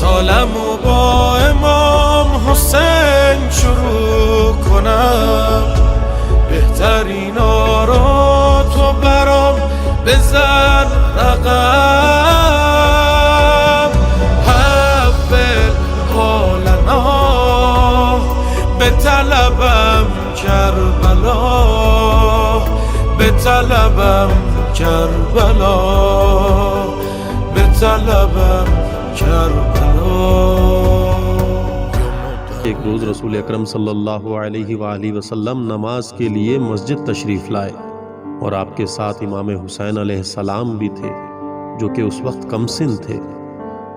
سالمو با امام حسین شروع کنم، بهترین آرا تو برام بزن رقم. حول حالنا به طلبم کربلا، به طلبم کربلا، به طلبم کربلا. एक रोज़ रसूल अकरम सल्लल्लाहु अलैहि वसल्लम नमाज के लिए मस्जिद तशरीफ़ लाए और आपके साथ इमाम हुसैन अलैहिस्सलाम भी थे, जो कि उस वक्त कमसिन थे।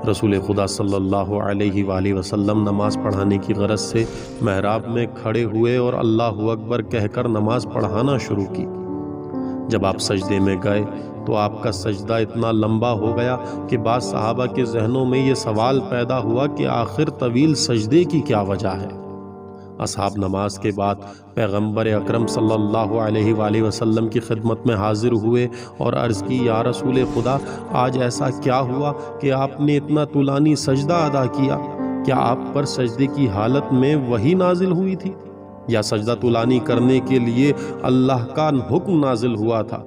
रसूल खुदा सल्लल्लाहु अलैहि वसल्लम नमाज पढ़ाने की गरज से महराब में खड़े हुए और अल्लाहु अकबर कहकर नमाज पढ़ाना शुरू की। जब आप सजदे में गए तो आपका सजदा इतना लंबा हो गया कि बाद सहाबा के जहनों में ये सवाल पैदा हुआ कि आखिर तवील सजदे की क्या वजह है। असहाब नमाज के बाद पैगंबर अकरम सल्लल्लाहु अलैहि वसल्लम की खिदमत में हाजिर हुए और अर्ज़ की, या रसूल खुदा, आज ऐसा क्या हुआ कि आपने इतना तुलानी सजदा अदा किया? क्या आप पर सजदे की हालत में वही नाजिल हुई थी या सजदा तुलानी करने के लिए अल्लाह का हुक्म नाजिल हुआ था?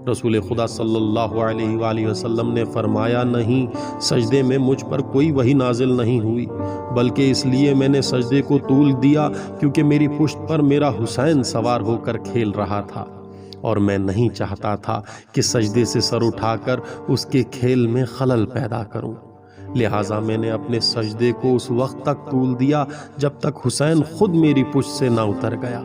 रसूल खुदा सल्लल्लाहु अलैहि वसल्लम ने फरमाया, नहीं, सजदे में मुझ पर कोई वही नाजिल नहीं हुई, बल्कि इसलिए मैंने सजदे को तूल दिया क्योंकि मेरी पुश्त पर मेरा हुसैन सवार होकर खेल रहा था और मैं नहीं चाहता था कि सजदे से सर उठाकर उसके खेल में खलल पैदा करूं। लिहाजा मैंने अपने सजदे को उस वक्त तक तूल दिया जब तक हुसैन खुद मेरी पुश्त से ना उतर गया।